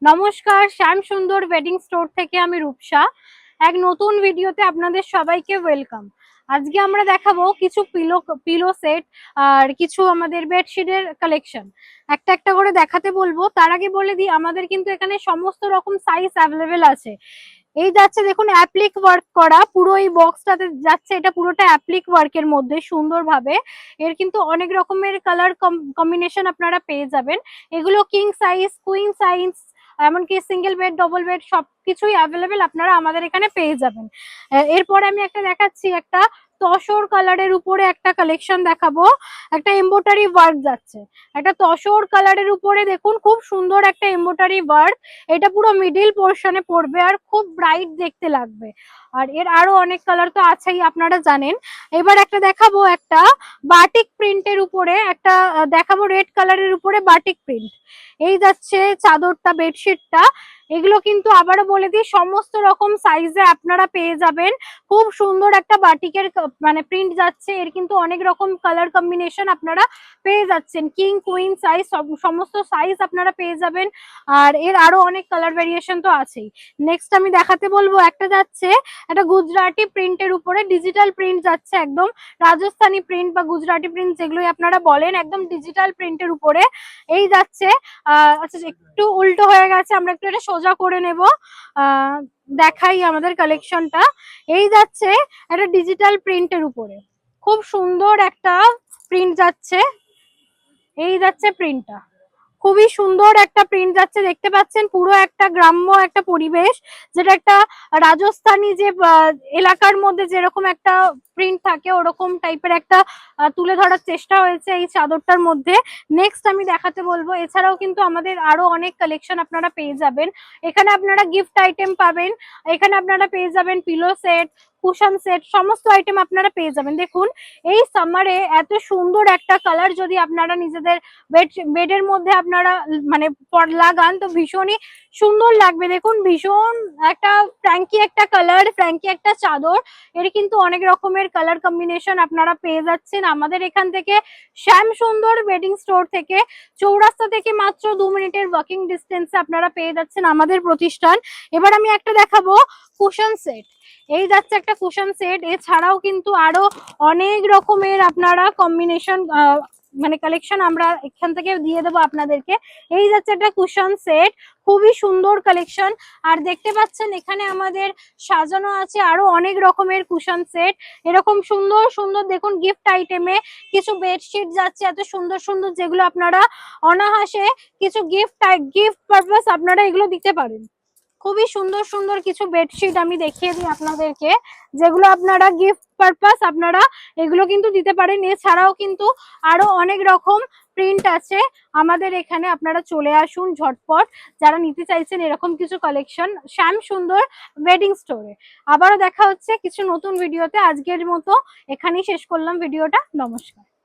নমস্কার, শ্যাম সুন্দর wedding store থেকে আমি রূপসা। এক নতুন ভিডিওতে আপনাদের সবাইকে ওয়েলকাম। আজকে আমরা দেখাবো কিছু পিলো সেট আর কিছু আমাদের বেডশিটের কালেকশন। একটা একটা করে দেখাতে বলবো। তার আগে বলে দিই, আমাদের কিন্তু এখানে সমস্ত রকম সাইজ অ্যাভেলেবেল আছে। এই যাচ্ছে দেখুন অ্যাপ্লিক ওয়ার্ক করা, পুরো এই বক্সটাতে যাচ্ছে, এটা পুরোটা অ্যাপ্লিক ওয়ার্কের মধ্যে সুন্দরভাবে। এর কিন্তু অনেক রকমের কালার কম্বিনেশন আপনারা পেয়ে যাবেন। এগুলো কিং সাইজ, কুইন সাইজ, এমনকি সিঙ্গেল বেড, ডবল বেড সবকিছুই অ্যাভেলেবেল আপনারা আমাদের এখানে পেয়ে যাবেন। এরপরে আমি একটা দেখাচ্ছি, একটা তসর কালারের উপরে একটা কালেকশন দেখাবো। একটা এমব্রয়ডারি ওয়ার্ক যাচ্ছে, একটা তসর কালারের উপরে দেখুন খুব সুন্দর একটা এমব্রয়ডারি ওয়ার্ক। এটা পুরো মিডিল পোর্শনে পড়বে আর খুব ব্রাইট দেখতে লাগবে। আর এর আরো অনেক কালার তো আছেই, আপনারা জানেন। এবার একটা দেখাবো, একটা বাটিক প্রিন্টের উপরে একটা দেখাবো, রেড কালারের উপরে বাটিক প্রিন্ট। এই যাচ্ছে চাদরটা, বেডশিটটা। এগুলো কিন্তু আবারও বলে দিই, সমস্ত রকম সাইজে আপনারা পেয়ে যাবেন। খুব সুন্দর একটা বাটিকের মানে প্রিন্ট যাচ্ছে। এর কিন্তু অনেক রকম কালার কম্বিনেশন আপনারা পেয়ে যাচ্ছেন, কিং কুইন সাইজ সমস্ত সাইজ আপনারা পেয়ে যাবেন। আর এর আরো অনেক কালার ভেরিয়েশন তো আছেই। নেক্সট আমি দেখাতে বলবো, একটা যাচ্ছে একটা গুজরাটি প্রিন্টের উপরে, ডিজিটাল প্রিন্ট যাচ্ছে, একদম রাজস্থানি প্রিন্ট বা গুজরাটি প্রিন্ট যেগুলোই আপনারা বলেন, একদম ডিজিটাল প্রিন্টের উপরে। এই যাচ্ছে আচ্ছা, একটু উল্টো হয়ে গেছে, আমরা একটু এটা সোজা করে নেব। দেখাই আমাদের কালেকশনটা। এই যাচ্ছে একটা ডিজিটাল প্রিন্টের উপরে, খুব সুন্দর একটা প্রিন্ট যাচ্ছে। এই যাচ্ছে প্রিন্টটা, খুবই সুন্দর একটা প্রিন্ট যাচ্ছে, দেখতে পাচ্ছেন পুরো একটা গ্রাম্য একটা পরিবেশ, যেটা একটা রাজস্থানী যে এলাকার মধ্যে যেরকম একটা প্রিন্ট থাকে ওরকম টাইপের একটা তুলে ধরার চেষ্টা হয়েছে এই চাদরটার মধ্যে। নেক্সট আমি দেখাতে বলবো, এছাড়াও কিন্তু আমাদের আরো অনেক কালেকশন আপনারা পেয়ে যাবেন। এখানে আপনারা গিফট আইটেম পাবেন, এখানে আপনারা পেয়ে যাবেন পিলো সেট, কুশন সেট, সমস্ত আইটেম আপনারা পেয়ে যাবেন। দেখুন এই সামারে এত সুন্দর একটা কালার যদি আপনারা নিজেদের বেডের মধ্যে আপনারা মানে লাগান তো ভীষণই সুন্দর লাগবে। দেখুন ভীষণ একটা ফ্র্যাঙ্কি একটা কালার, ফ্র্যাঙ্কি একটা চাদর। এর কিন্তু অনেক রকমের কালার কম্বিনেশন আপনারা পেয়ে যাচ্ছেন আমাদের এখান থেকে, শ্যাম সুন্দর ওয়েডিং স্টোর থেকে। চৌরাস্তা থেকে মাত্র 2 মিনিটের ওয়াকিং ডিস্টেন্সে আপনারা পেয়ে যাচ্ছেন আমাদের প্রতিষ্ঠান। এবার আমি একটা দেখাবো কুশন সেট। এই যাচ্ছে একটা কুশন সেট। এছাড়াও কিন্তু আরো অনেক রকমের আপনারা কম্বিনেশন মানে কালেকশন আমরা এখান থেকে দিয়ে দেবো আপনাদেরকে। এই যাচ্ছে একটা কুশন সেট, খুবই সুন্দর কালেকশন। আর দেখতে পাচ্ছেন এখানে আমাদের সাজানো আছে আরো অনেক রকমের কুশন সেট, এরকম সুন্দর সুন্দর। দেখুন গিফট আইটেমে কিছু বেডশিট যাচ্ছে এত সুন্দর সুন্দর, যেগুলো আপনারা অনায়াসে কিছু গিফট পারপাস আপনারা এগুলো দিতে পারেন। খুবই সুন্দর সুন্দর কিছু বেডশিট আমি দেখিয়ে দিই আপনাদেরকে, যেগুলো আপনারা গিফট পারপাস আপনারা এগুলো কিন্তু দিতে পারেন। এছাড়াও কিন্তু আরো অনেক রকম প্রিন্ট আছে আমাদের এখানে, আপনারা চলে আসুন ঝটপট যারা নিতে চাইছেন এরকম কিছু কালেকশন শ্যাম সুন্দর ওয়েডিং স্টোরে। আবারও দেখা হচ্ছে কিছু নতুন ভিডিওতে। আজকের মতো এখানেই শেষ করলাম ভিডিওটা। নমস্কার।